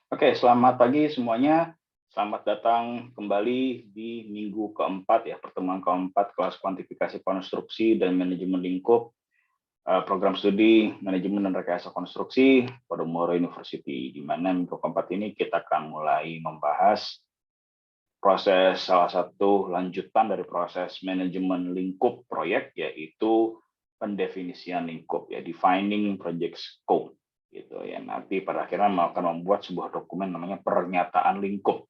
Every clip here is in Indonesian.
Oke, selamat pagi semuanya. Selamat datang kembali di minggu keempat ya, pertemuan keempat kelas kuantifikasi konstruksi dan manajemen lingkup program studi manajemen dan rekayasa konstruksi Podomoro University. Di mana minggu keempat ini kita akan mulai membahas proses salah satu lanjutan dari proses manajemen lingkup proyek, yaitu pendefinisian lingkup ya, defining project scope gitu ya. Nanti pada akhirnya akan membuat sebuah dokumen namanya pernyataan lingkup.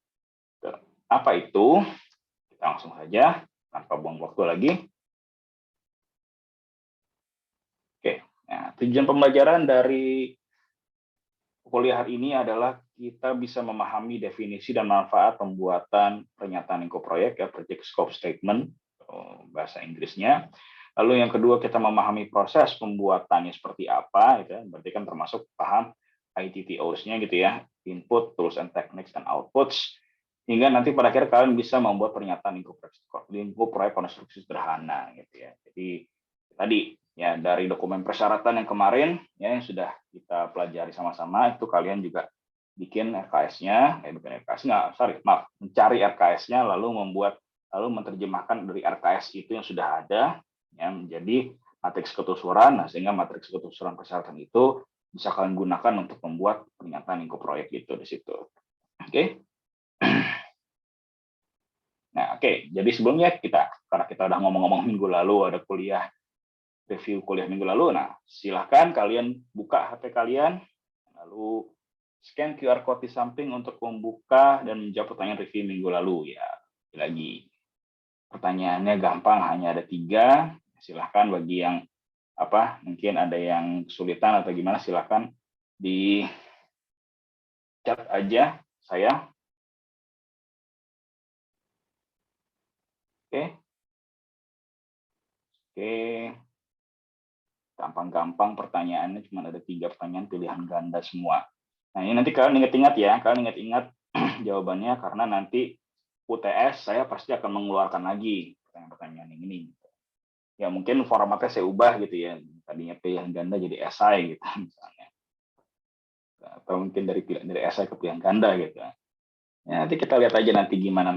Apa itu? Kita langsung saja tanpa buang waktu lagi. Oke, nah, tujuan pembelajaran dari kuliah hari ini adalah kita bisa memahami definisi dan manfaat pembuatan pernyataan lingkup proyek ya, project scope statement bahasa Inggrisnya. Lalu yang kedua, kita memahami proses pembuatannya seperti apa, gitu ya. Berarti kan termasuk paham ITTOs-nya gitu ya, input, tools and techniques and outputs, hingga nanti pada akhirnya kalian bisa membuat pernyataan lingkup proyek konstruksi sederhana gitu ya. Jadi tadi ya, dari dokumen persyaratan yang kemarin ya, yang sudah kita pelajari sama-sama, itu kalian juga bikin RKS-nya, bukan RKS, mencari RKS-nya, lalu menerjemahkan dari RKS itu yang sudah ada ya, menjadi matriks ketelusuran. Nah, sehingga matriks ketelusuran persyaratan itu bisa kalian gunakan untuk membuat pernyataan lingkup proyek itu di situ. Oke. Nah, oke. Jadi sebelumnya karena kita udah ngomong-ngomong minggu lalu ada review kuliah minggu lalu. Nah, silahkan kalian buka HP kalian, lalu scan QR code di samping untuk membuka dan menjawab pertanyaan review minggu lalu ya. Lagi pertanyaannya gampang, hanya ada 3. Silahkan bagi yang mungkin ada yang kesulitan atau gimana, silahkan di chat aja saya. Oke. Oke. Gampang-gampang pertanyaannya, cuma ada 3 pertanyaan pilihan ganda semua. Nah, ini nanti kalian ingat-ingat ya, kalian ingat-ingat jawabannya, karena nanti UTS saya pasti akan mengeluarkan lagi pertanyaan-pertanyaan ini. Ya mungkin formatnya saya ubah gitu ya, tadinya pilihan ganda jadi esai gitu misalnya, atau mungkin dari esai ke pilihan ganda gitu. Ya, nanti kita lihat aja nanti gimana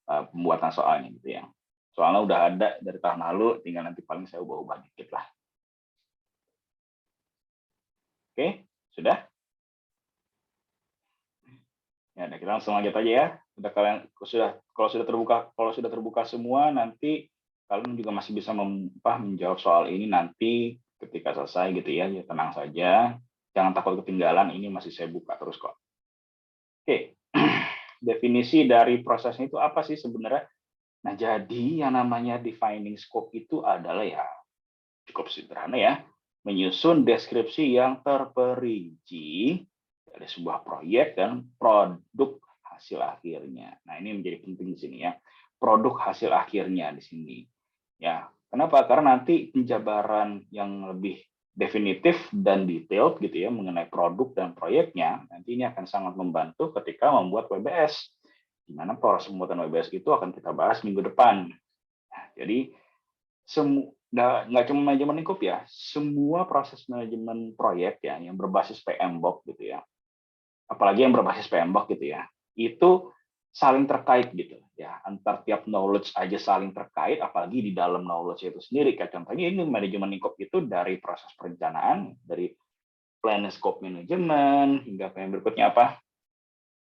pembuatan soalnya gitu ya. Soalnya udah ada dari tahun lalu, tinggal nanti paling saya ubah-ubah dikit lah. Oke, sudah? Ya, kita langsung lanjut aja ya. Kalau sudah terbuka semua, nanti kalian juga masih bisa menjawab soal ini nanti ketika selesai gitu ya. Ya, tenang saja, jangan takut ketinggalan. Ini masih saya buka terus kok. Oke, definisi dari prosesnya itu apa sih sebenarnya? Nah, jadi yang namanya defining scope itu adalah ya cukup sederhana ya, menyusun deskripsi yang terperinci dari sebuah proyek dan produk hasil akhirnya. Nah, ini menjadi penting di sini ya. Produk hasil akhirnya di sini. Ya, kenapa? Karena nanti penjabaran yang lebih definitif dan detailed gitu ya mengenai produk dan proyeknya, nanti ini akan sangat membantu ketika membuat WBS. Di mana proses pembuatan WBS itu akan kita bahas minggu depan. Nah, jadi nggak cuma manajemen lingkup ya, semua proses manajemen proyek ya yang berbasis PMBOK gitu ya, apalagi yang berbasis PMBOK gitu ya, itu saling terkait gitu ya, antar tiap knowledge aja saling terkait, apalagi di dalam knowledge itu sendiri. Kayak contohnya ini manajemen lingkup itu dari proses perencanaan, dari plan scope management hingga yang berikutnya apa?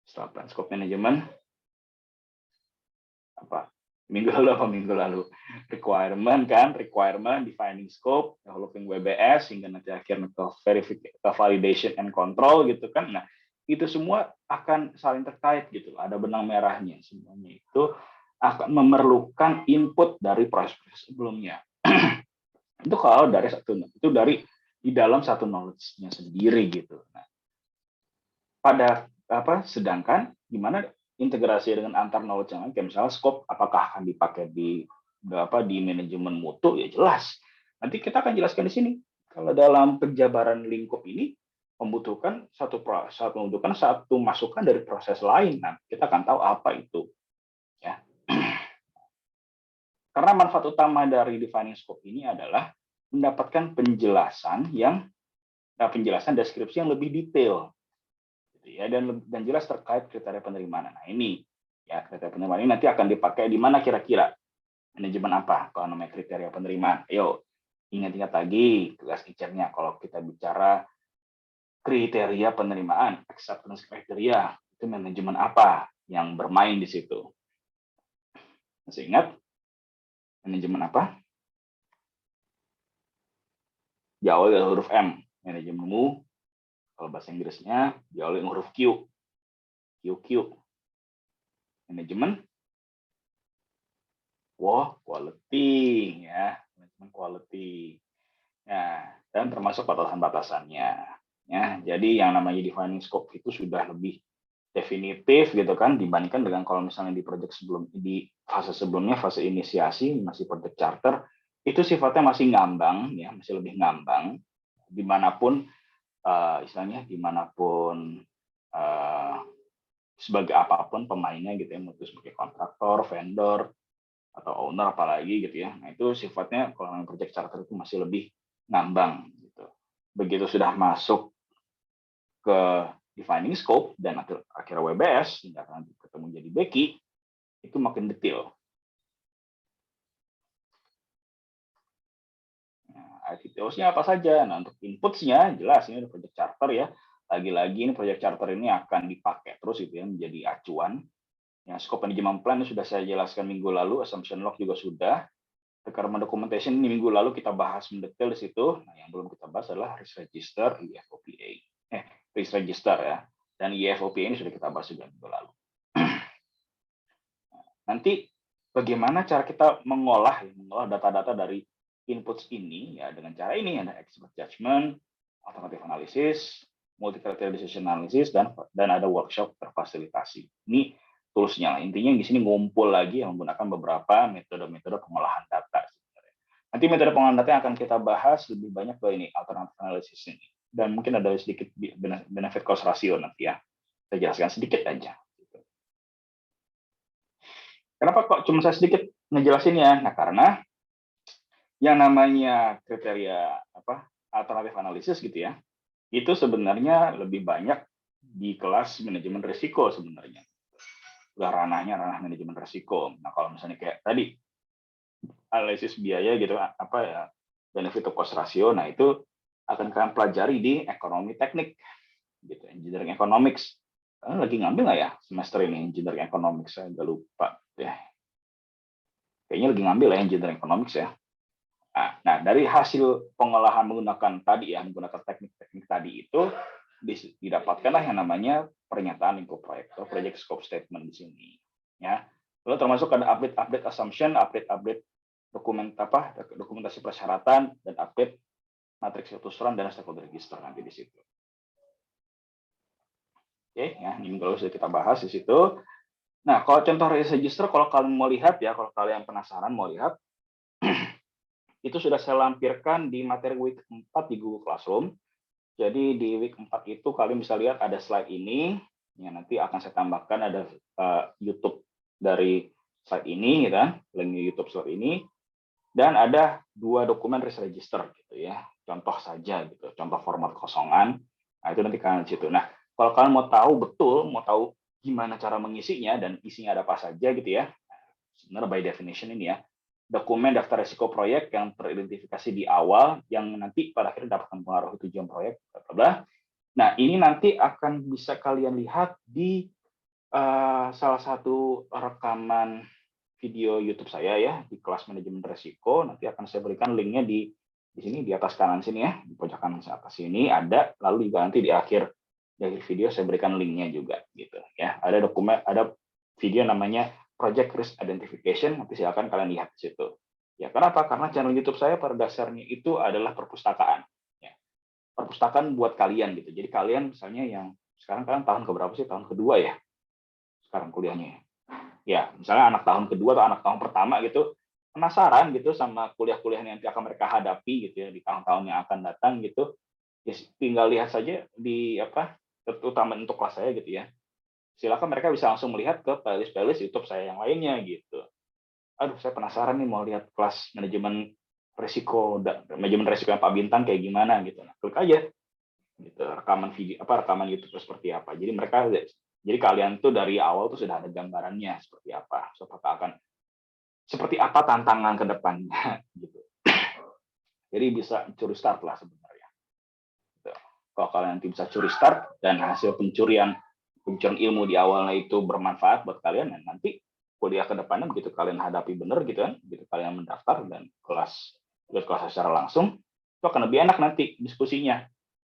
Setelah plan scope management minggu lalu requirement defining scope, developing WBS, hingga nanti akhirnya ke validation and control gitu kan. Nah, itu semua akan saling terkait gitu, ada benang merahnya. Semuanya itu akan memerlukan input dari proses sebelumnya. Itu kalau dari di dalam satu knowledge-nya sendiri gitu. Nah, sedangkan gimana integrasi dengan antar knowledge yang lain, kayak misalnya scope apakah akan dipakai di manajemen mutu, ya jelas. Nanti kita akan jelaskan di sini. Kalau dalam penjabaran lingkup ini membutuhkan satu masukan dari proses lain. Nah, kita akan tahu apa itu. Ya. Karena manfaat utama dari defining scope ini adalah mendapatkan penjelasan yang Nah, penjelasan deskripsi yang lebih detail, gitu ya, dan jelas terkait kriteria penerimaan. Nah, ini ya kriteria penerimaan ini nanti akan dipakai di mana kira-kira manajemen apa kalau namanya kriteria penerimaan. Ayo ingat-ingat lagi tugas teachernya kalau kita bicara kriteria penerimaan, acceptance kriteria, itu manajemen apa yang bermain di situ. Masih ingat manajemen apa? Diawali dari huruf M, manajemenmu. Kalau bahasa Inggrisnya diawali dengan huruf Q, QQ. Manajemen quality, ya, manajemen quality. Nah, dan termasuk batasan-batasannya. Ya, jadi yang namanya defining scope itu sudah lebih definitif gitu kan dibandingkan dengan kalau misalnya di project sebelum di fase sebelumnya, fase inisiasi masih project charter, itu sifatnya masih ngambang ya, masih lebih ngambang dimanapun istilahnya dimanapun sebagai apapun pemainnya gitu ya, mutus sebagai kontraktor, vendor atau owner apalagi gitu ya. Nah, itu sifatnya kalau memang project charter itu masih lebih ngambang gitu. Begitu sudah masuk ke defining scope dan akhirnya WBS hingga nanti ketemu jadi Becky, itu makin detail. Nah, detailsnya apa saja? Nah, untuk inputsnya jelas ini project charter ya. Lagi-lagi ini project charter ini akan dipakai terus itu ya menjadi acuan. Ya, scope management plan sudah saya jelaskan minggu lalu, assumption log juga sudah. Requirement documentation ini minggu lalu kita bahas mendetail di situ. Nah, yang belum kita bahas adalah risk register, IFOPA. Risk register ya. Dan IFOPA ini sudah kita bahas juga minggu lalu. Nanti bagaimana cara kita mengolah data-data dari inputs ini ya dengan cara ini ada expert judgment, automatic analysis, multi-criteria decision analysis dan ada workshop terfasilitasi. Ini toolsnya. Intinya di sini ngumpul lagi yang menggunakan beberapa metode-metode pengolahan data. Nanti metode pengolahan data yang akan kita bahas lebih banyak ke ini alternative analysis ini. Dan mungkin ada sedikit benefit cost ratio nanti ya. Saya jelaskan sedikit aja. Kenapa kok cuma saya sedikit ngejelasinnya? Nah, karena yang namanya kriteria alternatif analisis gitu ya, itu sebenarnya lebih banyak di kelas manajemen risiko sebenarnya. Udah ranahnya ranah manajemen risiko. Nah, kalau misalnya kayak tadi analisis biaya gitu benefit to cost ratio, nah itu akan kalian pelajari di ekonomi teknik gitu, engineering economics. Kalian lagi ngambil nggak ya semester ini engineering economics? Saya udah lupa ya. Kayaknya lagi ngambil ya engineering economics ya. Nah, dari hasil pengolahan menggunakan teknik-teknik tadi itu didapatkanlah yang namanya pernyataan lingkup proyek atau project scope statement di sini. Ya, lalu termasuk ada update assumption, update dokumentasi persyaratan dan update matriks ketusuran dan stakeholder register nanti di situ. Oke, ya ini kalau sudah kita bahas di situ. Nah, kalau contoh register, kalau kalian mau lihat ya, kalau kalian penasaran mau lihat, itu sudah saya lampirkan di materi week 4 di Google Classroom. Jadi di week 4 itu kalian bisa lihat ada slide ini, ya nanti akan saya tambahkan ada YouTube dari slide ini, gitu kan, link YouTube slide ini, dan ada 2 dokumen risk register, gitu ya, contoh saja, gitu, contoh format kosongan. Nah itu nanti kalian di situ. Nah kalau kalian mau tahu gimana cara mengisinya dan isinya ada apa saja, gitu ya, sebenarnya by definition ini ya. Dokumen daftar risiko proyek yang teridentifikasi di awal yang nanti pada akhirnya dapat mempengaruhi tujuan proyek. Nah, ini nanti akan bisa kalian lihat di salah satu rekaman video YouTube saya ya di kelas manajemen risiko. Nanti akan saya berikan linknya di sini di atas kanan sini ya, di pojok kanan atas sini ada. Lalu juga nanti di akhir video saya berikan linknya juga gitu ya. Ada video namanya Project Risk Identification, nanti silakan kalian lihat di situ. Ya, kenapa? Karena channel YouTube saya pada dasarnya itu adalah perpustakaan. Ya. Perpustakaan buat kalian gitu. Jadi kalian misalnya yang sekarang kalian tahun keberapa sih? Tahun kedua ya? Sekarang kuliahnya. Ya, misalnya anak tahun kedua atau anak tahun pertama gitu, penasaran gitu sama kuliah-kuliah yang nanti akan mereka hadapi gitu ya di tahun-tahun yang akan datang gitu. Ya, tinggal lihat saja di terutama untuk kelas saya gitu ya. Silakan mereka bisa langsung melihat ke playlist YouTube saya yang lainnya gitu. Aduh, saya penasaran nih mau lihat kelas manajemen risiko yang Pak Bintang kayak gimana gitu. Nah, klik aja. gitu, rekaman video rekaman YouTube seperti apa. Jadi kalian tuh dari awal tuh sudah ada gambarannya seperti apa, apakah akan seperti apa tantangan ke depannya gitu. Jadi bisa curi start lah sebenarnya. Gitu. Kalau kalian nanti bisa curi start dan hasil pencurian ilmu di awalnya itu bermanfaat buat kalian, dan nanti kuliah ke depannya begitu kalian hadapi benar gitu kan, begitu kalian mendaftar dan kelas secara langsung, itu akan lebih enak nanti diskusinya.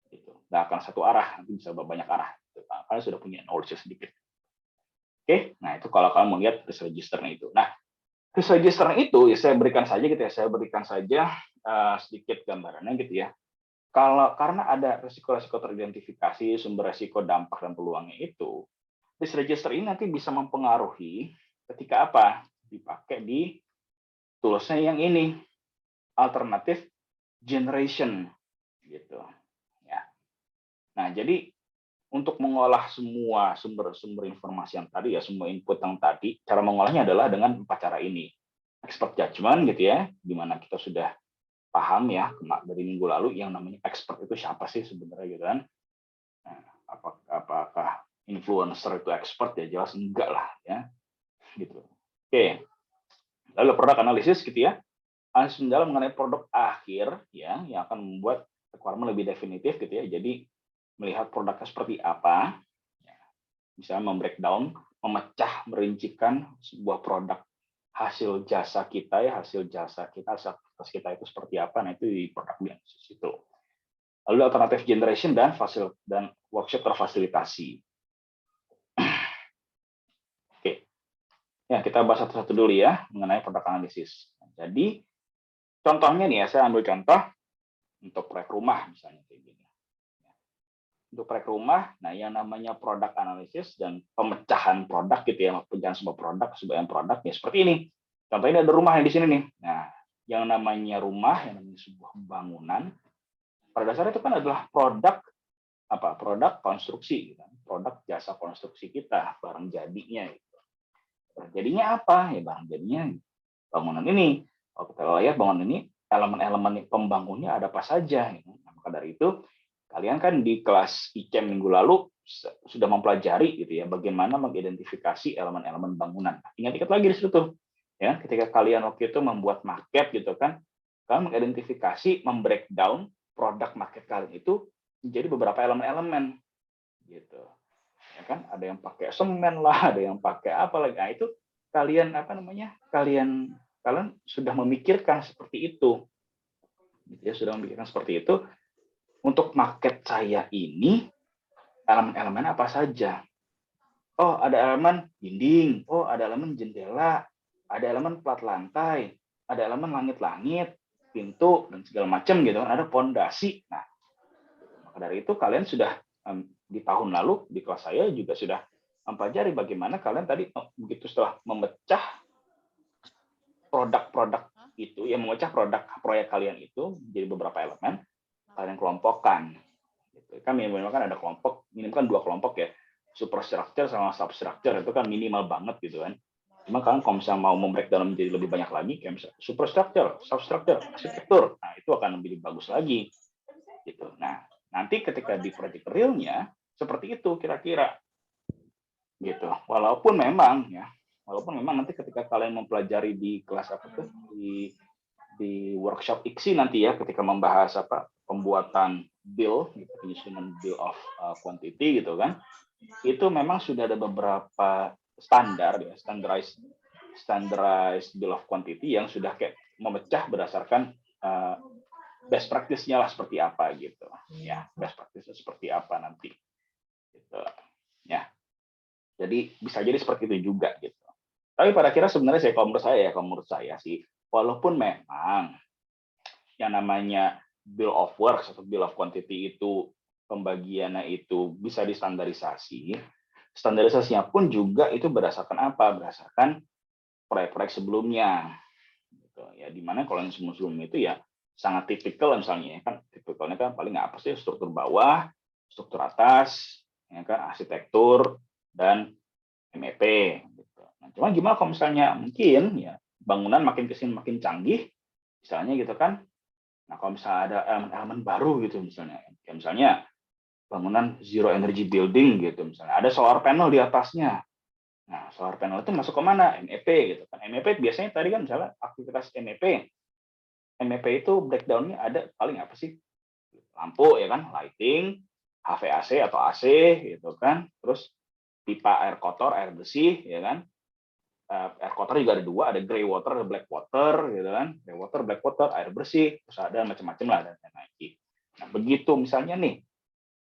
Gitu. Nggak akan satu arah, nanti bisa banyak arah. Gitu. Kalian sudah punya knowledge sedikit. Oke, nah itu kalau kalian mau lihat risk register-nya itu. Nah, risk register itu ya saya berikan saja gitu ya, sedikit gambarannya gitu ya. Karena ada resiko-resiko teridentifikasi, sumber resiko, dampak dan peluangnya itu, risk register ini nanti bisa mempengaruhi ketika apa? Dipakai di toolsnya yang ini, alternative generation gitu. Ya. Nah, jadi untuk mengolah semua sumber-sumber informasi yang tadi ya, semua input yang tadi, cara mengolahnya adalah dengan 4 cara ini. Expert judgment gitu ya, di mana kita sudah paham ya dari minggu lalu yang namanya expert itu siapa sih sebenarnya gitu kan. Nah, apakah influencer itu expert? Ya jelas enggak lah ya. Gitu. Oke. Lalu produk analisis gitu ya. Analisis mendalam mengenai produk akhir ya yang akan membuat requirement lebih definitif gitu ya. Jadi melihat produknya seperti apa, ya, misalnya membreakdown, memecah, merincikan sebuah produk hasil jasa kita aktivitas kita itu seperti apa, nah itu di produk analisis itu. Lalu alternative generation dan workshop terfasilitasi. Oke, ya kita bahas satu-satu dulu ya mengenai produk analisis. Jadi contohnya nih ya, saya ambil contoh untuk proyek rumah misalnya kayak gini. Untuk proyek rumah, nah yang namanya produk analisis dan pemecahan produk gitu ya, pemecahan sebuah produk ya seperti ini. Contohnya ada rumah yang di sini nih. Nah, yang namanya rumah, yang namanya sebuah bangunan, pada dasarnya itu kan adalah produk konstruksi, gitu. Produk jasa konstruksi kita, barang jadinya. Gitu. Barang jadinya apa? Ya barang jadinya bangunan ini. Kalau kita lihat bangunan ini, elemen-elemen pembangunnya ada apa saja. Gitu. Nah, maka dari itu, kalian kan di kelas ICEM minggu lalu sudah mempelajari gitu ya bagaimana mengidentifikasi elemen-elemen bangunan. Ingat-ingat lagi di situ ya, ketika kalian waktu itu membuat market gitu kan, kalian mengidentifikasi, membreakdown produk market kalian itu menjadi beberapa elemen-elemen gitu. Ya kan, ada yang pakai semen lah, ada yang pakai apa lagi. Nah, itu kalian Kalian sudah memikirkan seperti itu. Gitu ya, sudah memikirkan seperti itu. Untuk market saya ini, elemen-elemen apa saja? Oh, ada elemen dinding. Oh, ada elemen jendela. Ada elemen plat lantai. Ada elemen langit-langit, pintu, dan segala macam gitu. Ada pondasi. Nah, maka dari itu kalian sudah, di tahun lalu, di kelas saya juga sudah mempelajari bagaimana kalian tadi, begitu setelah memecah produk-produk itu, yang memecah produk proyek kalian itu, jadi beberapa elemen, kalian kelompokkan. Gitu. Kan minimal kan ada minimal kan 2 kelompok ya, superstructure sama substructure itu kan minimal banget gitu kan. Cuma kalian kalau misalnya mau membreakdown menjadi lebih banyak lagi, kayak misalnya superstructure, substructure, arsitektur, nah itu akan lebih bagus lagi. Gitu. Nah, nanti ketika di project realnya seperti itu kira-kira. Gitu. Walaupun memang nanti ketika kalian mempelajari di kelas di workshop IKSI nanti ya, ketika membahas pembuatan bill, gitu, penyusunan bill of quantity gitu kan, itu memang sudah ada beberapa standar ya, standardized bill of quantity yang sudah kayak memecah berdasarkan best practice-nya lah seperti apa gitu ya, best practice-nya seperti apa nanti gitu ya. Jadi bisa jadi seperti itu juga gitu. Tapi pada akhirnya sebenarnya kalau menurut saya sih, walaupun memang yang namanya bill of works atau bill of quantity itu pembagiannya itu bisa distandarisasi, standarisasinya pun juga itu berdasarkan apa? Berdasarkan proyek-proyek sebelumnya. Gitu. Ya dimana kalau yang sebelum-sebelumnya itu ya sangat tipikal misalnya kan, tipikalnya kan paling apa sih, struktur bawah, struktur atas, ya kan, arsitektur dan MEP. Gitu. Nah, cuma gimana kalau misalnya mungkin ya bangunan makin kesini makin canggih, misalnya gitu kan. Nah kalau misalnya ada elemen-elemen baru gitu misalnya, kayak misalnya bangunan zero energy building gitu misalnya. Ada solar panel di atasnya. Nah, solar panel itu masuk ke mana? MEP gitu kan. MEP biasanya tadi kan misalnya aktivitas MEP. MEP itu breakdown-nya ada paling apa sih? Lampu ya kan, lighting, HVAC atau AC gitu kan. Terus pipa air kotor, air bersih ya kan. Air kotor juga ada dua, ada gray water, ada black water gitu kan. Gray water, black water, air bersih, terus ada macam-macam lah dan lain-lain. Nah, begitu misalnya nih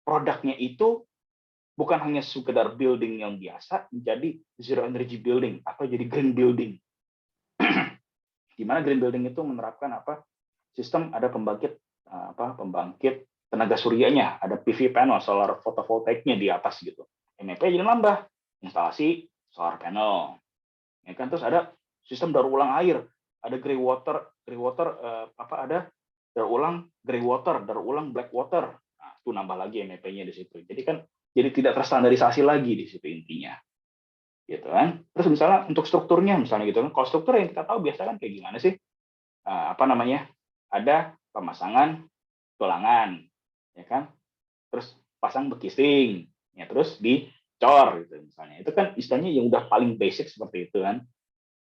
produknya itu bukan hanya sekedar building yang biasa menjadi zero energy building atau jadi green building. Di mana green building itu menerapkan apa? Sistem ada pembangkit tenaga suryanya, ada PV panel, solar photovoltaiknya di atas gitu. MEP jadi nambah instalasi solar panel. Ya kan, terus ada sistem daur ulang air, ada gray water ada daur ulang gray water, daur ulang black water. Nah, itu nambah lagi MEP-nya di situ. Jadi kan jadi tidak terstandarisasi lagi di situ intinya. Gitu kan. Terus misalnya untuk strukturnya misalnya gitu kan. Kalau struktur yang kita tahu biasa kan kayak gimana sih? Ada pemasangan tulangan, ya kan? Terus pasang bekising, ya terus dicor gitu misalnya. Itu kan istilahnya yang udah paling basic seperti itu kan.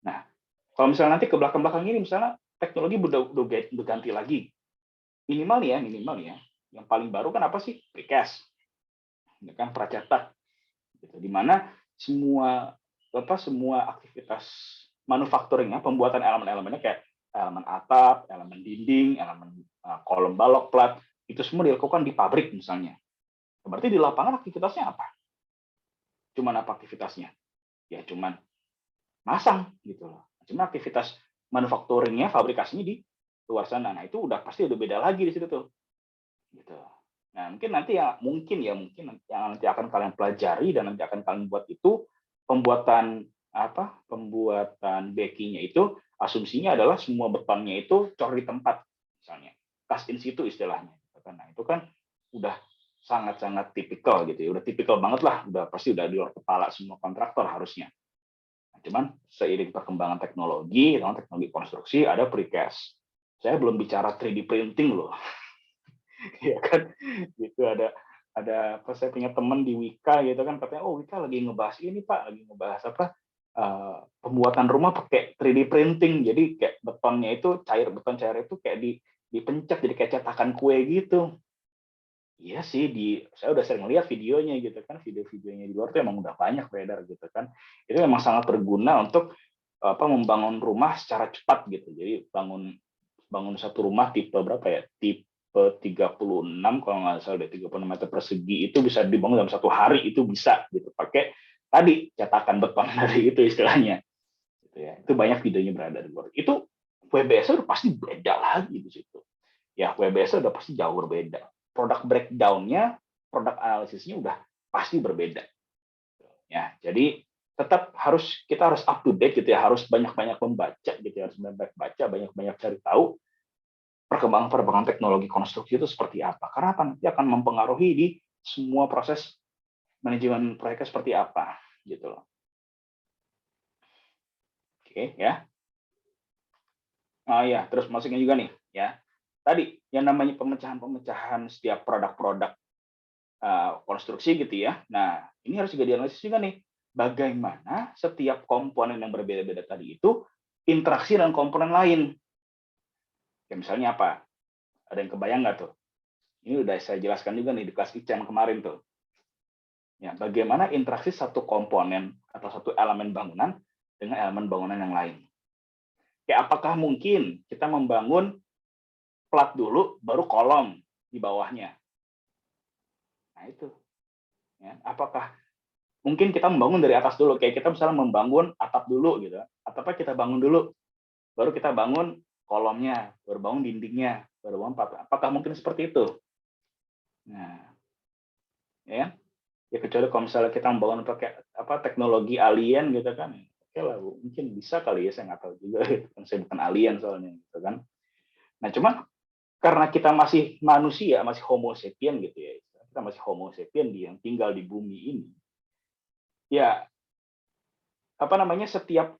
Nah, kalau misalnya nanti ke belakang-belakang ini misalnya teknologi udah ganti lagi. Minimal ya. Yang paling baru kan apa sih? Precast. Ya kan, pracetak. Gitu. Di mana semua aktivitas manufacturing-nya, pembuatan elemen-elemennya kayak elemen atap, elemen dinding, elemen kolom balok, plat, itu semua dilakukan di pabrik misalnya. Berarti di lapangan aktivitasnya apa? Cuman apa aktivitasnya? Ya cuman masang gitu loh. Cuma aktivitas manufacturing-nya, fabrikasinya di luar sana. Nah, itu udah pasti udah beda lagi di situ tuh. Gitu. Nah, mungkin nanti yang nanti akan kalian pelajari dan nanti akan kalian buat itu pembuatan backingnya itu asumsinya adalah semua betonnya itu cor di tempat misalnya, cast in situ istilahnya. Nah, itu kan udah sangat-sangat tipikal gitu ya, udah tipikal banget lah, udah pasti udah di luar kepala semua kontraktor harusnya. Nah, cuman seiring perkembangan teknologi konstruksi ada precast. Saya belum bicara 3D printing loh. Ya kan, gitu saya punya teman di Wika gitu kan, katanya Wika lagi ngebahas ini Pak, lagi ngebahas pembuatan rumah pakai 3D printing, jadi kayak betonnya itu beton cair itu kayak dipencet jadi kayak cetakan kue gitu. Iya sih, saya udah sering lihat videonya gitu kan, video-videonya di luar tuh emang udah banyak beredar gitu kan. Itu memang sangat berguna untuk membangun rumah secara cepat gitu. Jadi bangun satu rumah tipe berapa ya? Tipe 36 kalau nggak salah, 36 meter persegi itu bisa dibangun dalam satu hari, itu bisa gitu pakai tadi cetakan beton dari itu istilahnya gitu ya. Itu banyak videonya berada di luar. Itu WBS udah pasti beda lagi di situ ya. WBS udah pasti jauh berbeda, produk breakdown-nya, produk analisisnya udah pasti berbeda ya. Jadi tetap kita harus up to date gitu ya, harus banyak-banyak membaca gitu ya, harus banyak-banyak cari tahu perkembangan teknologi konstruksi itu seperti apa. Karena apa? Nanti akan mempengaruhi di semua proses manajemen proyeknya seperti apa, gitu loh. Oke, ya. Oh ya, terus masuknya juga nih, ya. Tadi yang namanya pemecahan-pemecahan setiap produk-produk konstruksi gitu ya. Nah, ini harus juga dianalisis juga nih. Bagaimana setiap komponen yang berbeda-beda tadi itu interaksi dengan komponen lain. Ya, misalnya apa? Ada yang kebayang nggak tuh? Ini udah saya jelaskan juga nih di kelas ICAN kemarin tuh. Ya, bagaimana interaksi satu komponen atau satu elemen bangunan dengan elemen bangunan yang lain. Kayak apakah mungkin kita membangun plat dulu, baru kolom di bawahnya? Nah itu. Ya, apakah mungkin kita membangun dari atas dulu? Kayak kita misalnya membangun atap dulu gitu. Atapnya kita bangun dulu, baru kita bangun kolomnya, baru bangun dindingnya, baru bangun plat. Apakah mungkin seperti itu? Nah, ya. Ya kecuali kalau misalnya kita membangun pakai teknologi alien gitu kan, oke lah mungkin bisa kali ya, saya nggak tahu juga gitu kan, saya bukan alien soalnya gitu kan. Nah cuman karena kita masih manusia, masih homo sapien gitu ya, kita masih homo sapien yang tinggal di bumi ini, ya setiap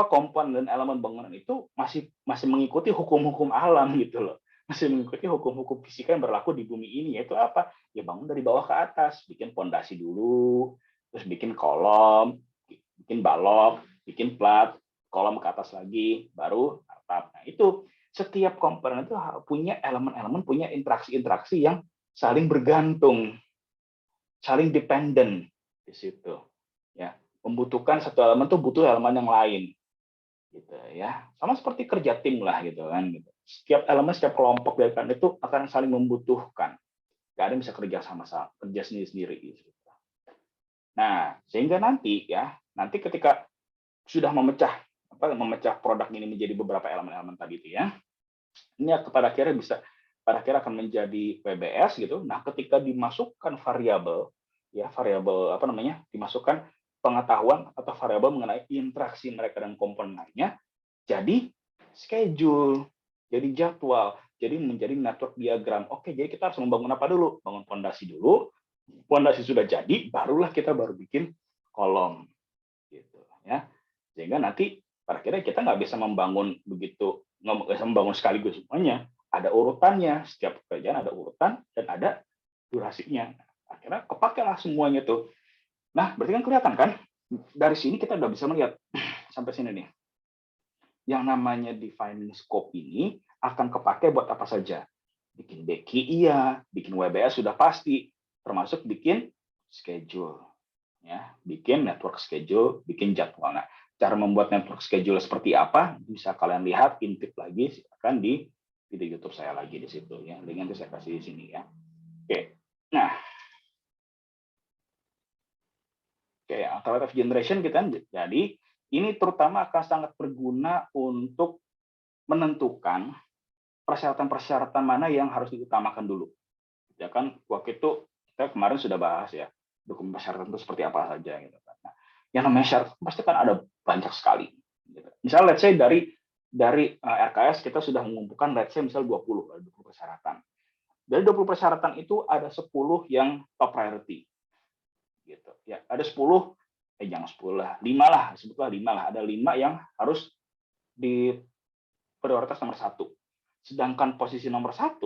komponen dan elemen bangunan itu masih mengikuti hukum-hukum alam gitu loh, masih mengikuti hukum-hukum fisika yang berlaku di bumi ini, yaitu apa? Ya bangun dari bawah ke atas, bikin pondasi dulu, terus bikin kolom, bikin balok, bikin plat, kolom ke atas lagi, baru atap. Nah, itu setiap komponen itu punya elemen-elemen, punya interaksi-interaksi yang saling bergantung, saling dependent di situ. Ya, membutuhkan satu elemen tuh butuh elemen yang lain, gitu ya. Sama seperti kerja tim lah gitu kan. Gitu. Setiap elemen, setiap kelompok dari kalian itu akan saling membutuhkan. Gak ada yang bisa kerja sama-sama, kerja sendiri-sendiri. Gitu. Nah, sehingga nanti ya, nanti ketika sudah memecah produk ini menjadi beberapa elemen-elemen tadi itu ya, ini pada akhirnya pada akhirnya akan menjadi PBS gitu. Nah, ketika dimasukkan variabel ya, variabel apa namanya, dimasukkan pengetahuan atau variabel mengenai interaksi mereka dan komponen lainnya, jadi schedule, jadi jadwal, jadi menjadi network diagram. Oke, jadi kita harus membangun apa dulu? Bangun fondasi dulu. Fondasi sudah jadi, barulah kita baru bikin kolom, gitu ya. Sehingga nanti pada akhirnya kita nggak bisa membangun begitu, nggak bisa membangun sekaligus semuanya. Ada urutannya, setiap pekerjaan ada urutan dan ada durasinya. Akhirnya kepakailah semuanya tuh. Nah, berarti kan kelihatan kan? Dari sini kita udah bisa melihat sampai sini nih. Yang namanya defining scope ini akan kepake buat apa saja. Bikin Beki iya, bikin WBS sudah pasti, termasuk bikin schedule. Ya, bikin network schedule, bikin jadwal. Nah, cara membuat network schedule seperti apa bisa kalian lihat, intip lagi silakan di video YouTube saya lagi di situ ya. Link nanti saya kasih di sini ya. Oke. Nah, alternative generation kita jadi ini terutama akan sangat berguna untuk menentukan persyaratan-persyaratan mana yang harus diutamakan dulu. Ya kan, waktu itu kita kemarin sudah bahas ya, dokumen persyaratan itu seperti apa saja gitu kan. Nah, yang namanya syarat pasti kan ada banyak sekali. Gitu. Misalnya let's say dari RKS kita sudah mengumpulkan let's say misal 20 persyaratan. Dari 20 persyaratan itu ada 10 yang top priority. Gitu. Ya, ada 10 jangan 10 lah, 5 lah, sebutlah 5 lah. Ada 5 yang harus di prioritas nomor 1. Sedangkan posisi nomor 1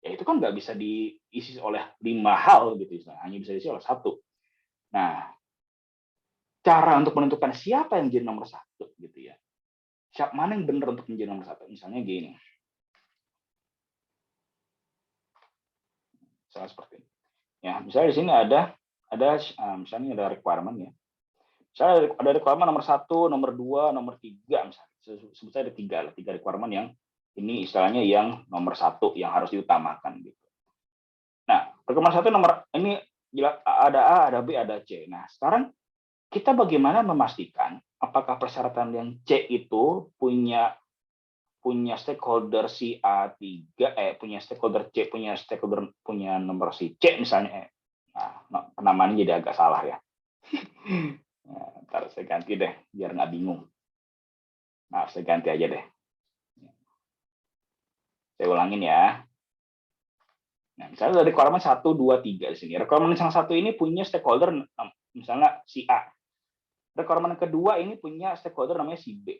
ya itu kan nggak bisa diisi oleh 5 hal gitu, hanya bisa diisi oleh 1. Nah, cara untuk menentukan siapa yang jadi nomor 1 gitu ya, siapa mana yang benar untuk menjadi nomor 1, misalnya gini, misalnya seperti ini. Ya, misalnya di sini misalnya ada requirement ya, misalnya ada requirement nomor 1, nomor 2, nomor 3 misalnya, sebut saja ada 3 requirement yang ini istilahnya yang nomor 1 yang harus diutamakan gitu. Nah, requirement 1 nomor ini ada A, ada B, ada C. Nah, sekarang kita bagaimana memastikan apakah persyaratan yang C itu punya stakeholder si A3, punya stakeholder C, punya nomor si C misalnya. Nah, penamaannya jadi agak salah ya. Nah, ntar saya ganti deh, biar nggak bingung. Nah, saya ganti aja deh. Saya ulangin ya. Nah, misalnya dari requirement 1, 2, 3 di sini. Requirement yang 1 ini punya stakeholder misalnya si A. Requirement kedua ini punya stakeholder namanya si B.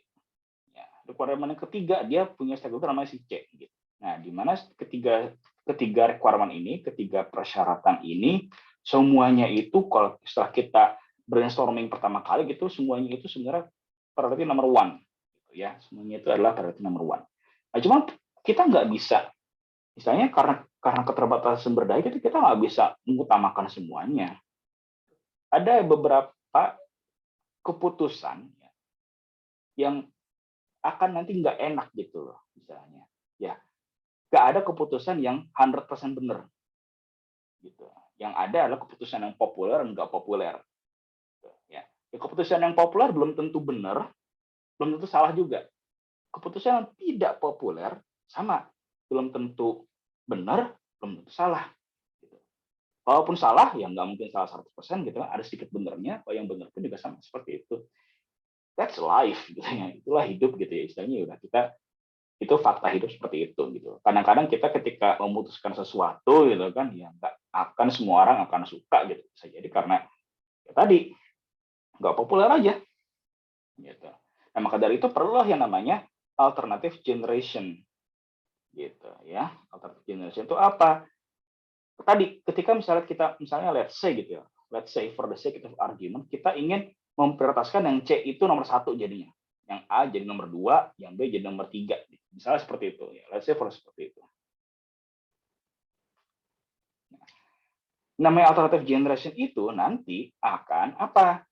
Ya, requirement yang ketiga dia punya stakeholder namanya si C. Gitu. Nah, di mana ketiga requirement ini, ketiga persyaratan ini, semuanya itu kalau setelah kita brainstorming pertama kali gitu, semuanya itu sebenarnya priority number 1. Gitu ya, semuanya itu adalah priority number 1. Nah, cuma kita nggak bisa, misalnya karena keterbatasan sumber daya kita nggak bisa mengutamakan semuanya. Ada beberapa keputusan yang akan nanti nggak enak gitu loh, misalnya. Ya, nggak ada keputusan yang 100% benar. Gitu. Yang ada adalah keputusan yang populer dan nggak populer. Ya. Keputusan yang populer belum tentu benar, belum tentu salah juga. Keputusan yang tidak populer sama, belum tentu benar, belum tentu salah. Gitu. Walaupun salah, ya nggak mungkin salah 100%, gitu. Ada sedikit benernya, kalau yang benar pun juga sama seperti itu. That's life, gitu ya. Itulah hidup, gitu ya. Istilahnya udah kita, itu fakta hidup seperti itu, gitu. Kadang-kadang kita ketika memutuskan sesuatu, gitu kan, ya nggak akan semua orang akan suka, gitu. Bisa jadi karena ya tadi nggak populer aja, gitu. Nah, maka dari itu perlulah yang namanya alternative generation. gitu ya. Alternative generation itu apa? Tadi ketika misalnya let's say gitu ya, let's say for the sake of argument kita ingin memprioritaskan yang C itu nomor 1 jadinya, yang A jadi nomor 2, yang B jadi nomor 3, misalnya seperti itu ya, let's say for seperti itu. Namanya alternative generation itu nanti akan apa?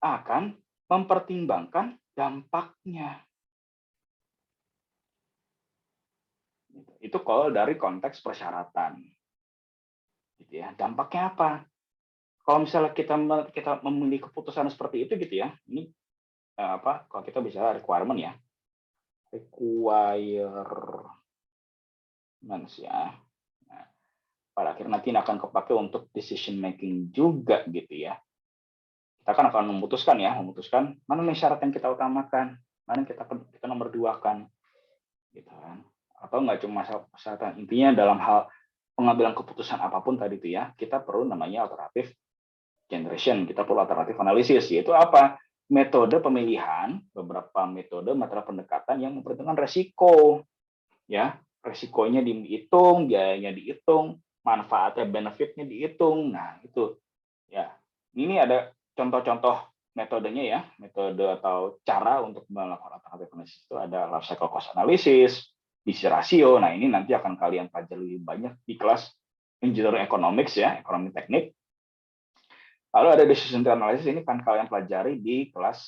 Akan mempertimbangkan dampaknya. Itu kalau dari konteks persyaratan. Gitu ya. Dampaknya apa? Kalau misalnya kita memilih keputusan seperti itu gitu ya. Ini apa? Kalau kita bisa requirement ya. Requirements ya. Nah, pada akhirnya nanti akan kepakai untuk decision making juga gitu ya. Kita akan memutuskan mana nih syarat yang kita utamakan, mana yang kita nomor 2-kan. Gitu kan. Atau nggak cuma syarat, intinya dalam hal pengambilan keputusan apapun tadi itu ya, kita perlu namanya alternative generation, kita perlu alternative analisis, yaitu apa? Metode pemilihan, beberapa metode pendekatan yang memperhitungkan resiko, ya, resikonya dihitung, biayanya dihitung, manfaatnya, benefitnya dihitung. Nah itu, ya, ini ada contoh-contoh metodenya ya, metode atau cara untuk melakukan alternative analysis itu ada life cycle cost analysis, DC ratio. Nah ini nanti akan kalian pelajari lebih banyak di kelas engineering economics ya, ekonomi teknik. Lalu ada decision tree analysis, ini akan kalian pelajari di kelas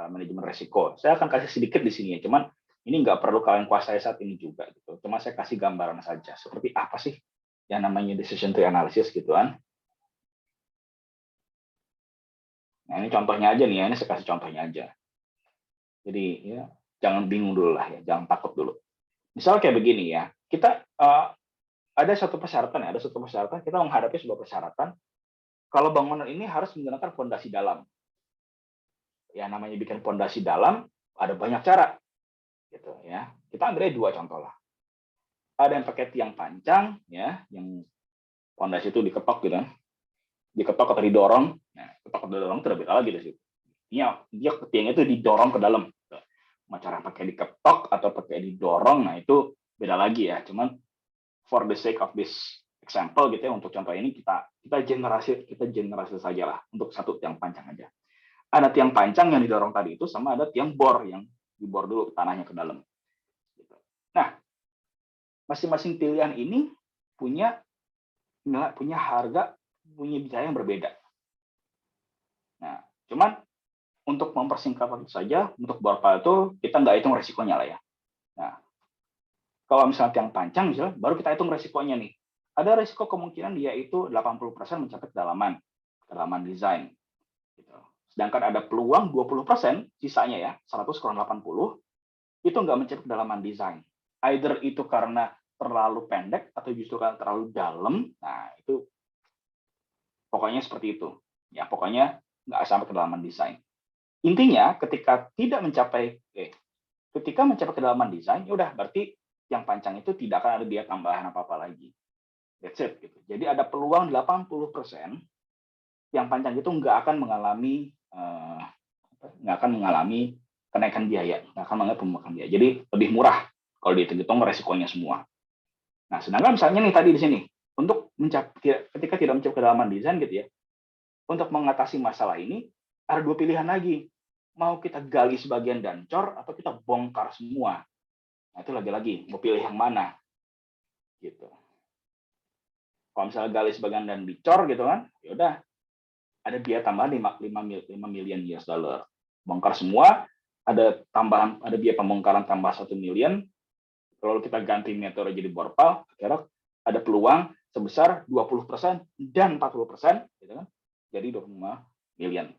manajemen resiko. Saya akan kasih sedikit di sini ya, cuman ini nggak perlu kalian kuasai saat ini juga gitu. Cuma saya kasih gambaran saja seperti apa sih yang namanya decision tree analysis gitu kan. Nah ini contohnya aja nih ya, ini saya kasih contohnya aja. Jadi ya jangan bingung dulu lah ya, jangan takut dulu. Misal kayak begini ya, kita ada satu persyaratan kita menghadapi sebuah persyaratan. Kalau bangunan ini harus menggunakan fondasi dalam. Ya namanya bikin fondasi dalam ada banyak cara gitu ya. Kita ambil 2 contoh lah. Ada yang pakai tiang pancang ya, yang fondasi itu diketok gitu kan. Diketok atau didorong. Nah, ketok atau didorong itu udah beda lagi di situ. Dia tiangnya itu didorong ke dalam. Cara pakai diketok atau pakai didorong, nah itu beda lagi ya. Cuman for the sake of this example gitu ya, untuk contoh ini kita generasi saja lah untuk satu tiang pancang aja. Ada tiang pancang yang didorong tadi itu sama ada tiang bor yang dibor dulu tanahnya ke dalam. Nah, masing-masing pilihan ini punya harga, punya biaya yang berbeda. Nah, cuman untuk mempersingkat waktu saja, untuk bor pile itu kita nggak hitung resikonya lah ya. Nah, kalau misalnya tiang pancang misalnya, baru kita hitung resikonya nih. Ada resiko kemungkinan dia itu 80% mencapai kedalaman desain. Gitu. Sedangkan ada peluang 20% sisanya ya, 100 kurang 80, itu nggak mencapai kedalaman desain. Either itu karena terlalu pendek atau justru karena terlalu dalam. Nah, itu pokoknya seperti itu. Ya, pokoknya nggak sampai kedalaman desain. Intinya ketika mencapai kedalaman desain, ya udah berarti yang pancang itu tidak akan ada biaya tambahan apa-apa lagi. That's it gitu. Jadi ada peluang 80% yang pancang itu nggak akan mengalami kenaikan biaya, nggak akan mengalami pembengkakan biaya. Jadi lebih murah kalau dihitung resikonya semua. Nah, sedangkan misalnya nih tadi di sini, ketika tidak mencapai kedalaman desain gitu ya, untuk mengatasi masalah ini ada 2 pilihan lagi. Mau kita gali sebagian dan cor atau kita bongkar semua. Nah, itu lagi-lagi mau pilih yang mana. Gitu. Kalau misalnya gali sebagian dan dicor gitu kan, ya udah ada biaya tambahan 5 million US dollar. Bongkar semua, ada biaya pembongkaran tambah 1 million. Kalau kita ganti metode jadi bor pile, akhirnya ada peluang sebesar 20% dan 40%, gitu kan? Jadi 25 million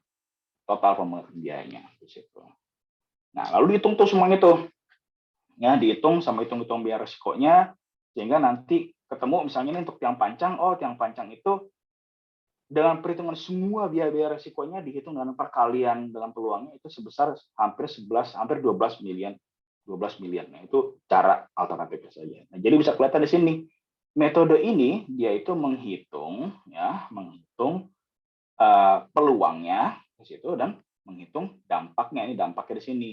total pembongkaran biayanya di situ. Nah, lalu dihitung tuh semuanya tuh. Ya, dihitung sama hitung-hitung biaya resikonya, sehingga nanti ketemu misalnya ini untuk tiang pancang, tiang pancang itu dengan perhitungan semua biaya-biaya resikonya dihitung dengan perkalian dengan peluangnya itu sebesar hampir 12 million. Nah, itu cara alternatifnya saja. Nah, jadi bisa kelihatan di sini metode ini dia itu menghitung peluangnya di situ dan menghitung dampaknya. Ini dampaknya di sini.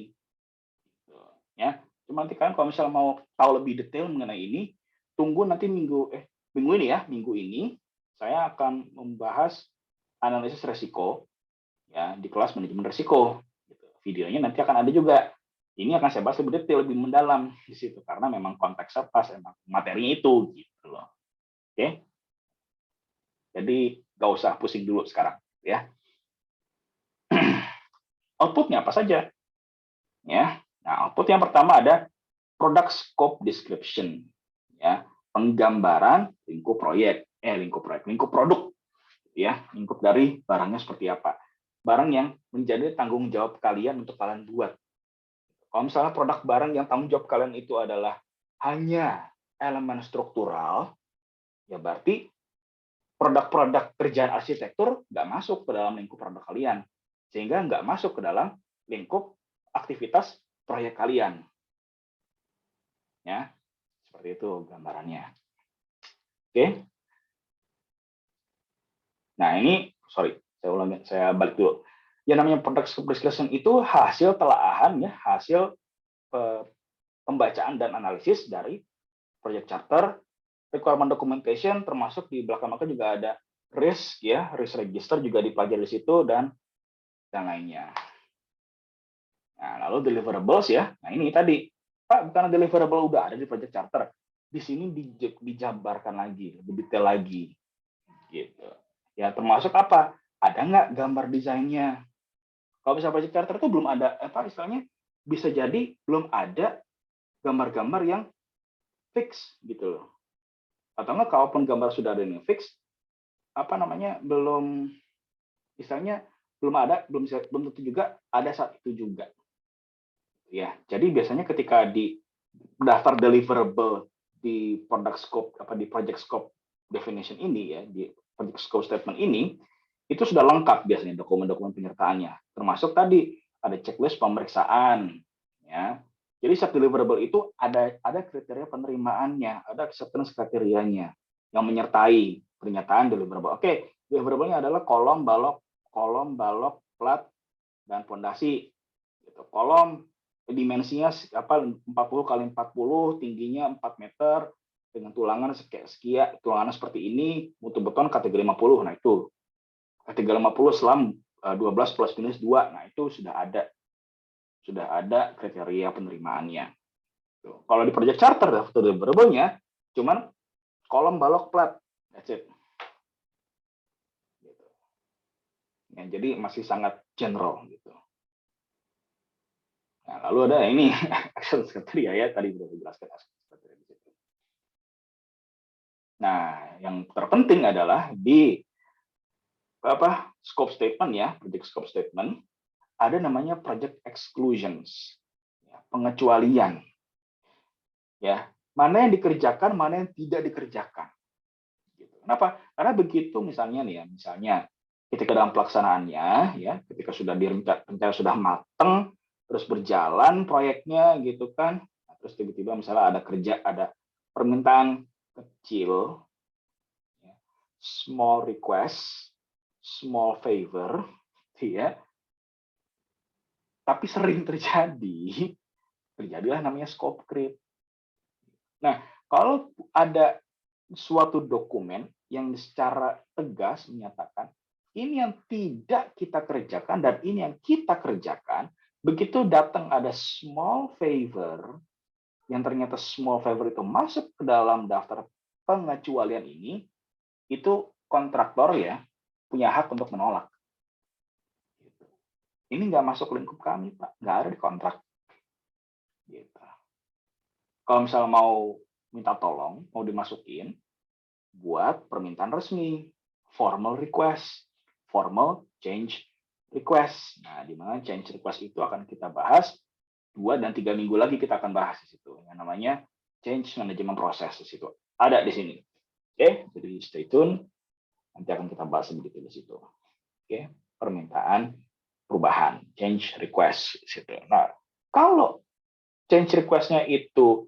Ya. Cuma nanti kalian kalau misalnya mau tahu lebih detail mengenai ini, tunggu nanti minggu ini ya, minggu ini saya akan membahas analisis resiko ya di kelas manajemen resiko. Gitu. Videonya nanti akan ada juga. Ini akan saya bahas lebih detail, lebih mendalam di situ karena memang konteksnya pas, emang materinya itu gitu loh. Oke. Jadi nggak usah pusing dulu sekarang ya. Outputnya apa saja? Ya. Nah, output yang pertama ada product scope description, ya, penggambaran lingkup produk, ya, lingkup dari barangnya seperti apa, barang yang menjadi tanggung jawab kalian untuk kalian buat. Kalau misalnya produk barang yang tanggung jawab kalian itu adalah hanya elemen struktural, ya berarti produk-produk kerjaan arsitektur nggak masuk ke dalam lingkup produk kalian, sehingga nggak masuk ke dalam lingkup aktivitas proyek kalian. Ya, seperti itu gambarannya. Oke. Nah, ini saya balik dulu. Yang namanya product scope description itu hasil telaahan ya, hasil pembacaan dan analisis dari project charter, requirement documentation, termasuk di belakang juga ada risk ya, risk register juga dipelajari di situ dan lainnya. Nah, lalu deliverables ya. Nah, ini tadi, Pak, bukan deliverable udah ada di project charter. Di sini dijabarkan lagi, lebih detail lagi. Gitu. Ya, termasuk apa? Ada nggak gambar desainnya? Kalau bisa project charter itu belum ada, istilahnya bisa jadi belum ada gambar-gambar yang fix gitu loh. Atau enggak, kalaupun gambar sudah ada yang fix, belum, misalnya belum ada, belum tentu juga ada saat itu juga. Ya, jadi biasanya ketika di daftar deliverable di product scope di project scope definition ini ya, di project scope statement ini itu sudah lengkap biasanya dokumen-dokumen penyertaannya. Termasuk tadi ada checklist pemeriksaan ya. Jadi setiap deliverable itu ada kriteria penerimaannya, ada acceptance kriterianya yang menyertai pernyataan deliverable. Oke, deliverable-nya adalah kolom, balok, plat, dan fondasi. Gitu. Kolom dimensinya 40 kali 40, tingginya 4 meter, dengan tulangan sekian, tulangannya seperti ini, mutu beton kategori 50. Nah, itu kategori 50 selam 12 plus minus 2. Nah, itu sudah ada kriteria penerimaannya. Tuh. Kalau di project charter, deliverable-nya cuman kolom, balok, plat. That's it. Gitu. Ya, jadi masih sangat general gitu. Nah, lalu ada ini actions kriteria ya, tadi sudah dijelaskan actions kriteria di situ. Nah, yang terpenting adalah di scope statement ya, project scope statement, ada namanya project exclusions, ya, pengecualian. Ya, mana yang dikerjakan, mana yang tidak dikerjakan. Gitu. Kenapa? Karena begitu misalnya nih ya, ketika dalam pelaksanaannya ya, ketika sudah rencana sudah matang, terus berjalan proyeknya gitu kan, terus tiba-tiba misalnya ada permintaan kecil, ya, small request, small favor, ya, tapi sering terjadilah namanya scope creep. Nah, kalau ada suatu dokumen yang secara tegas menyatakan ini yang tidak kita kerjakan dan ini yang kita kerjakan, begitu datang ada small favor, yang ternyata small favor itu masuk ke dalam daftar pengecualian ini, itu kontraktor ya punya hak untuk menolak. Ini nggak masuk lingkup kami, Pak. Nggak ada di kontrak. Gitu. Kalau misalnya mau minta tolong, mau dimasukin, buat permintaan resmi, formal request, formal change request. Nah, di mana change request itu akan kita bahas 2 dan 3 minggu lagi kita akan bahas di situ. Yang namanya change management process di situ. Ada di sini. Oke, jadi stay tune. Nanti akan kita bahas sedikit di situ. Oke, permintaan perubahan, change request di situ. Nah, kalau change request-nya itu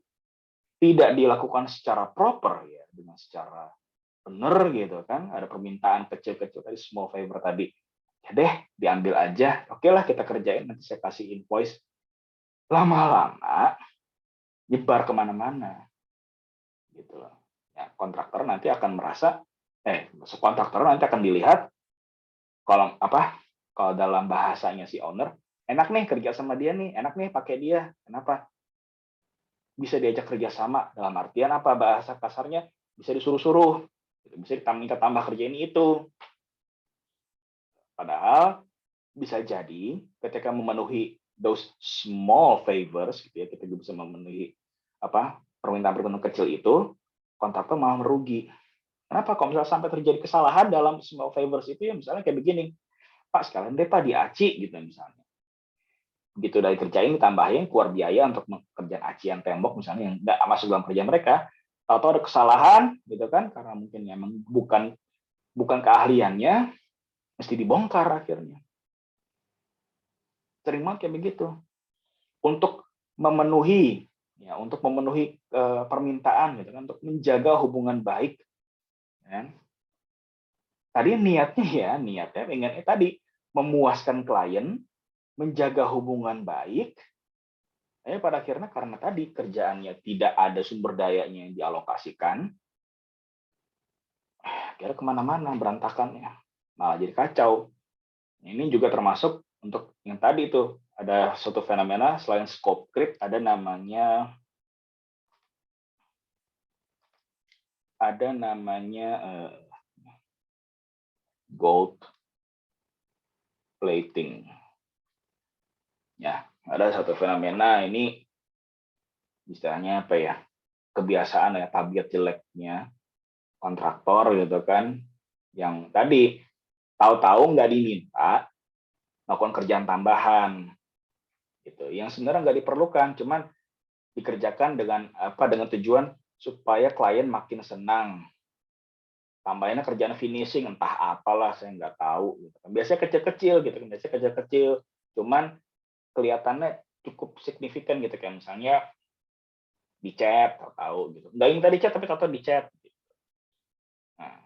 tidak dilakukan secara proper ya, dengan secara benar gitu kan, ada permintaan kecil-kecil tadi, small favor tadi, ya deh diambil aja, oke lah kita kerjain, nanti saya kasih invoice. Lama-lama nyebar kemana-mana, gitu loh. Ya, kontraktor nanti akan merasa, kontraktor nanti akan dilihat kalau kalau dalam bahasanya si owner, enak nih kerja sama dia nih, enak nih pakai dia. Kenapa? Bisa diajak kerja sama dalam artian apa? Bahasa kasarnya bisa disuruh-suruh, bisa minta tambah kerja ini itu. Padahal bisa jadi ketika memenuhi those small favors, gitu ya, kita bisa memenuhi permintaan-permintaan kecil itu, kontraktor malah merugi. Kenapa? Kalau misalnya sampai terjadi kesalahan dalam small favors itu, ya misalnya kayak begini, Pak sekalian deh Pak diaci gitu misalnya. Begitu dari kerjain ditambahin keluar biaya untuk kerjaan acian tembok misalnya yang nggak masuk dalam kerjaan mereka, atau ada kesalahan gitu kan karena mungkin memang bukan keahliannya, mesti dibongkar akhirnya. Sering banget kayak begitu. Untuk memenuhi permintaan gitu kan, untuk menjaga hubungan baik, kan? Tadi niatnya pengennya tadi memuaskan klien, menjaga hubungan baik. Pada akhirnya karena tadi kerjaannya tidak ada sumber dayanya yang dialokasikan, akhirnya kemana-mana berantakannya, malah jadi kacau. Ini juga termasuk untuk yang tadi itu ada suatu fenomena selain scope creep, ada namanya gold plating. Ya, ada satu fenomena ini istilahnya apa ya? Kebiasaan ya, tabiat jeleknya kontraktor gitu kan, yang tadi tahu-tahu nggak diminta melakukan kerjaan tambahan gitu, yang sebenarnya nggak diperlukan, cuman dikerjakan dengan tujuan supaya klien makin senang. Tambahinnya kerjaan finishing, entah apalah, saya nggak tahu. Gitu. Biasanya kecil-kecil gitu, biasanya kecil-kecil, cuman kelihatannya cukup signifikan gitu, kayak misalnya di chat, tahu gitu. Nggak minta di chat, tapi tahu di chat. Gitu. Nah,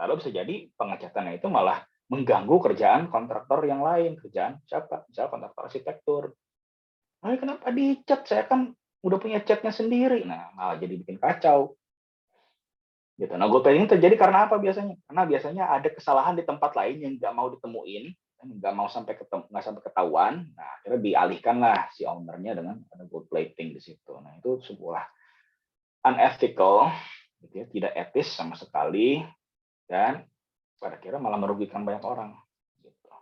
lalu bisa jadi pengecatannya itu malah mengganggu kerjaan kontraktor yang lain, kerjaan siapa? Misalnya kontraktor arsitektur. Kenapa di chat? Saya kan udah punya chatnya sendiri. Nah, malah jadi bikin kacau. Gitu. Nah, gold plating terjadi karena apa biasanya? Karena biasanya ada kesalahan di tempat lain yang nggak mau ditemuin, nggak mau nggak sampai ketahuan. Nah, akhirnya dialihkanlah si ownernya dengan ada gold plating di situ. Nah, itu sebuah unethical, gitu ya, tidak etis sama sekali, dan pada akhirnya malah merugikan banyak orang. Gitu.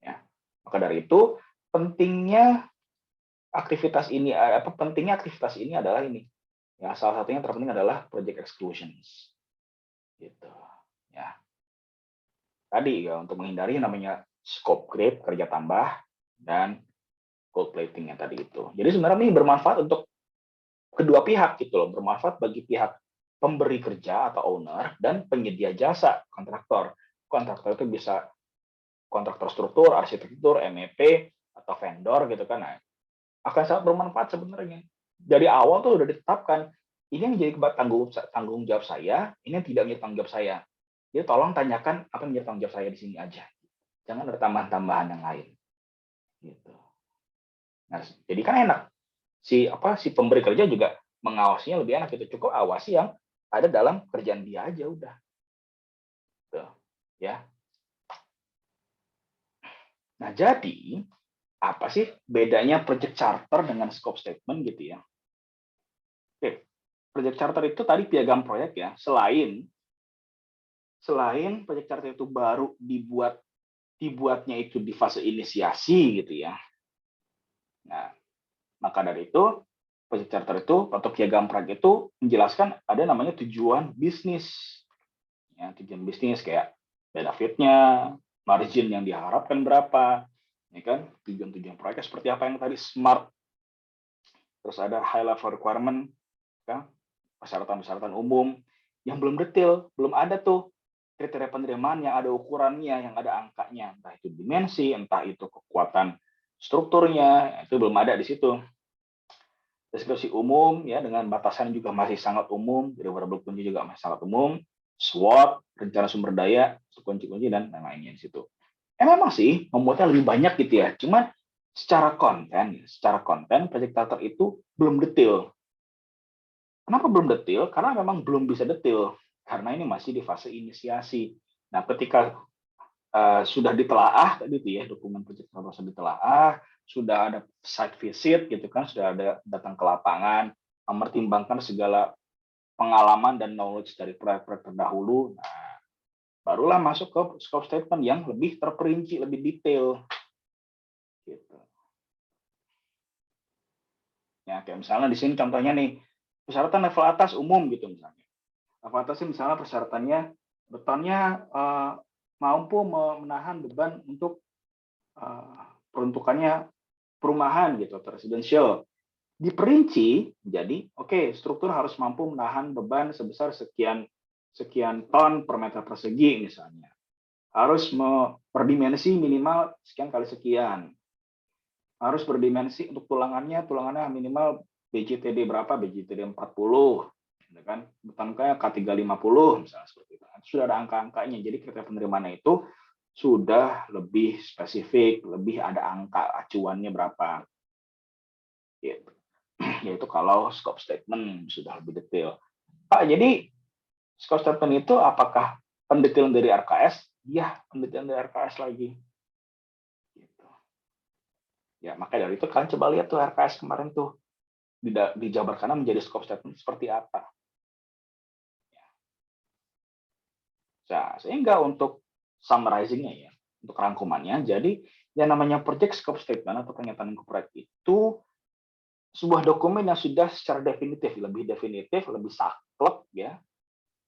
Ya. Maka dari itu pentingnya aktivitas ini adalah ini. Ya, salah satunya terpenting adalah project exclusions. Gitu. Ya. Tadi ya untuk menghindari namanya scope creep, kerja tambah, dan gold plating yang tadi itu. Jadi sebenarnya ini bermanfaat untuk kedua pihak gitu loh, bermanfaat bagi pihak pemberi kerja atau owner dan penyedia jasa kontraktor. Kontraktor itu bisa kontraktor struktur, arsitektur, MEP, atau vendor gitu kan. Nah, akan sangat bermanfaat sebenarnya. Dari awal tuh udah ditetapkan, ini yang jadi tanggung jawab saya, ini yang tidak menjadi tanggung jawab saya. Jadi tolong tanyakan apa yang menjadi tanggung jawab saya di sini aja. Jangan ada tambahan-tambahan yang lain. Gitu. Nah, jadi kan enak. Si pemberi kerja juga mengawasinya lebih enak, gitu. Cukup awasi yang ada dalam kerjaan dia aja udah. Tuh, ya. Nah, jadi apa sih bedanya project charter dengan scope statement gitu ya? Oke, project charter itu tadi piagam proyek ya. Selain project charter itu baru dibuatnya itu di fase inisiasi gitu ya. Nah, maka dari itu project charter itu atau piagam proyek itu menjelaskan ada namanya tujuan bisnis. Ya, tujuan bisnis kayak benefitnya, margin yang diharapkan berapa, ya kan? Tujuan-tujuan proyeknya seperti apa yang tadi smart. Terus ada high level requirement, kan? Persyaratan-persyaratan umum yang belum detail, belum ada tuh kriteria penerimaan yang ada ukurannya, yang ada angkanya, entah itu dimensi, entah itu kekuatan strukturnya, itu belum ada di situ. Deskripsi umum ya dengan batasan juga masih sangat umum, jadi variabel kunci juga masih sangat umum, SWOT, rencana sumber daya, kunci-kunci dan lain-lainnya di situ. Memang sih membuatnya lebih banyak gitu ya, cuman secara konten project charter itu belum detail. Kenapa belum detail? Karena memang belum bisa detail, karena ini masih di fase inisiasi. Nah, ketika sudah ditelaah tadi itu ya, dokumen project charter sudah ditelaah, sudah ada site visit gitu kan, sudah ada datang ke lapangan, mempertimbangkan segala pengalaman dan knowledge dari proyek-proyek terdahulu. Nah, barulah masuk ke scope statement yang lebih terperinci, lebih detail. Gitu. Ya, kayak misalnya di sini contohnya nih, persyaratan level atas umum gitu misalnya. Level atas misalnya persyaratannya betonnya mampu menahan beban untuk peruntukannya perumahan gitu, residensial. Diperinci jadi oke, struktur harus mampu menahan beban sebesar sekian ton per meter persegi misalnya. Harus berdimensi minimal sekian kali sekian. Harus berdimensi untuk tulangannya minimal BJTD berapa? BJTD 40, gitu kan? Beton kayak K350 misalnya seperti itu. Sudah ada angka-angkanya. Jadi kriteria penerimaannya itu sudah lebih spesifik, lebih ada angka acuannya berapa. Gitu. Yaitu kalau scope statement sudah lebih detail. Pak, jadi scope statement itu apakah pendetailan dari RKS? Iya, pendetailan dari RKS lagi. Gitu. Ya, maka dari itu kalian coba lihat tuh RKS kemarin tuh dijabarkan menjadi scope statement seperti apa. Nah, sehingga untuk summarizing-nya ya, untuk rangkumannya, jadi yang namanya project scope statement atau pernyataan proyek itu sebuah dokumen yang sudah secara definitif, lebih saklek ya.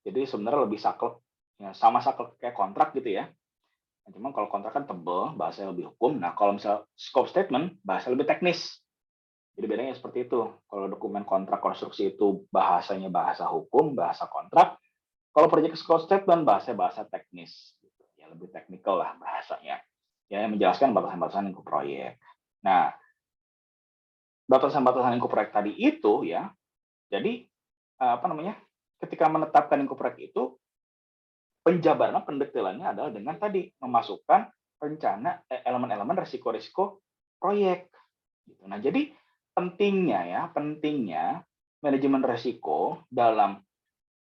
Jadi sebenarnya lebih saklek, ya, sama saklek kayak kontrak gitu ya. Nah, cuma kalau kontrak kan tebel, bahasanya lebih hukum. Nah, kalau misal scope statement, bahasa lebih teknis. Jadi bedanya seperti itu. Kalau dokumen kontrak konstruksi itu bahasanya bahasa hukum, bahasa kontrak. Kalau project scope statement bahasa teknis, gitu. Ya lebih teknikal lah bahasanya. Ya, yang menjelaskan batasan-batasan lingkup proyek. Nah, batasan-batasan lingkup proyek tadi itu ya, jadi apa namanya? Ketika menetapkan lingkup proyek itu, penjabaran pendetailannya adalah dengan tadi memasukkan rencana elemen-elemen risiko-risiko proyek. Gitu. Nah, jadi pentingnya manajemen risiko dalam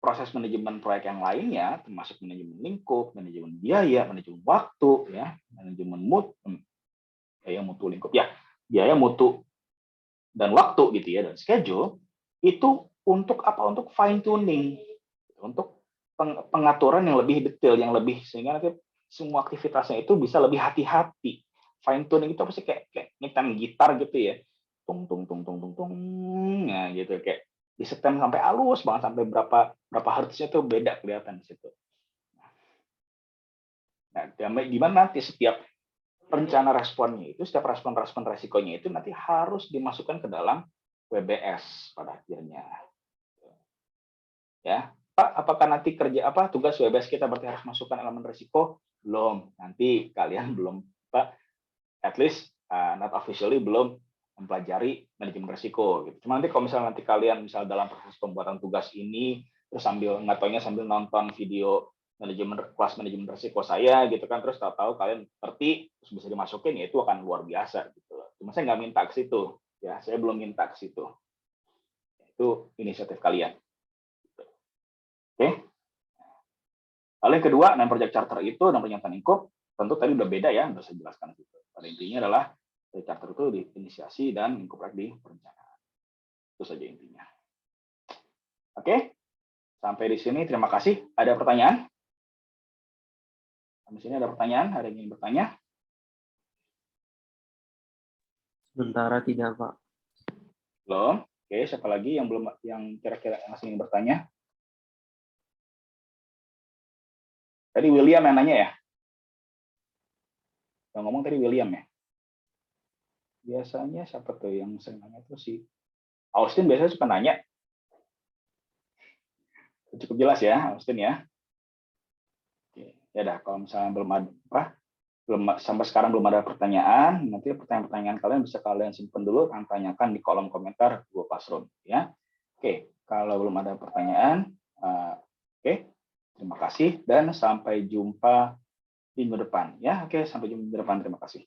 proses manajemen proyek yang lainnya, termasuk manajemen lingkup, manajemen biaya, manajemen waktu, ya, manajemen mutu lingkup, ya, biaya, mutu, dan waktu gitu ya, dan schedule itu untuk apa? Untuk fine tuning, untuk pengaturan yang lebih detail, yang lebih sehingga nanti semua aktivitasnya itu bisa lebih hati-hati. Fine tuning itu apa sih, kayak nyetem gitar gitu ya, tung tung tung tung tung tung, nah gitu, kayak disetem sampai halus banget, sampai berapa hertznya tuh beda kelihatan di situ. Nah, gimana nanti setiap rencana responnya itu, setiap respon resikonya itu nanti harus dimasukkan ke dalam WBS pada akhirnya. Ya, Pak, apakah nanti tugas WBS kita berarti harus masukkan elemen risiko? Belum. Nanti kalian belum, Pak, at least not officially belum mempelajari manajemen risiko gitu. Cuma nanti kalau misalnya nanti kalian dalam proses pembuatan tugas ini terus sambil nonton video kelas manajemen risiko saya gitu kan, terus tahu-tahu kalian ngerti terus bisa dimasukin, ya itu akan luar biasa gitu. Cuma saya nggak minta ke situ ya, saya belum minta ke situ. Itu inisiatif kalian. Oke. Lalu yang kedua, project charter itu dan pernyataan lingkup tentu tadi udah beda ya, udah saya jelaskan gitu. Pada intinya adalah project charter itu di inisiasi dan lingkup proyek di perencanaan. Itu saja intinya. Oke, sampai di sini terima kasih. Ada pertanyaan? Di sini ada pertanyaan? Ada yang ingin bertanya? Sementara tidak, Pak. Belum. Oke, siapa lagi yang kira-kira masih ingin bertanya? Tadi William yang nanya ya? Yang ngomong tadi William ya? Biasanya siapa tuh yang sering nanya tuh si Austin, biasanya suka nanya. Cukup jelas ya, Austin ya? Oke, ya dah, kalau misalnya sampai sekarang belum ada pertanyaan, nanti pertanyaan-pertanyaan kalian bisa kalian simpan dulu, kalian tanyakan di kolom komentar Google Classroom ya. Oke, kalau belum ada pertanyaan, oke, terima kasih dan sampai jumpa minggu depan ya. Oke, sampai jumpa minggu depan, terima kasih.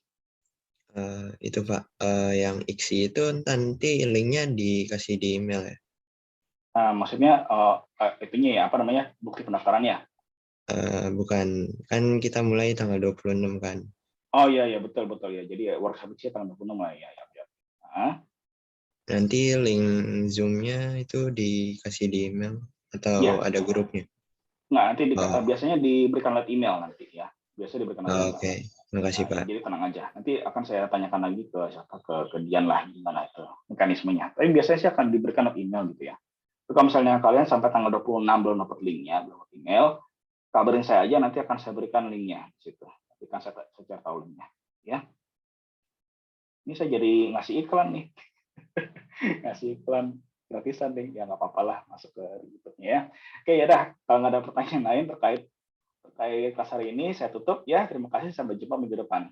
Itu Pak, yang IKSI itu nanti linknya dikasih di email ya? Maksudnya itunya ya, apa namanya, bukti pendaftarannya? Bukan, kan kita mulai tanggal 26 kan. Oh iya, iya, betul, betul ya. Jadi workshop IKSI tanggal 26 lah, ya, ya, ya. Nah, Nanti link Zoom-nya itu dikasih di email atau iya, ada grupnya? nggak, nanti Oh, biasanya diberikan lewat email nanti ya. Biasanya diberikan lewat email. oke. Makasih Nah, Pak. jadi tenang aja. Nanti akan saya tanyakan lagi ke siapa, ke Dian lah, gimana itu mekanismenya. Tapi biasanya sih akan diberikan lewat email gitu ya. Tapi kalau misalnya kalian sampai tanggal 26 belum dapat linknya, belum dapat email, kabarin saya aja, nanti akan saya berikan linknya di situ. Nanti kan saya tahu linknya. Ya, ini saya jadi ngasih iklan nih. Ngasih iklan gratisan nih, ya nggak apa-apa lah, masuk ke YouTube-nya ya. Oke, ya dah, kalau nggak ada pertanyaan lain terkait kelas hari ini, saya tutup ya. Terima kasih, sampai jumpa minggu depan.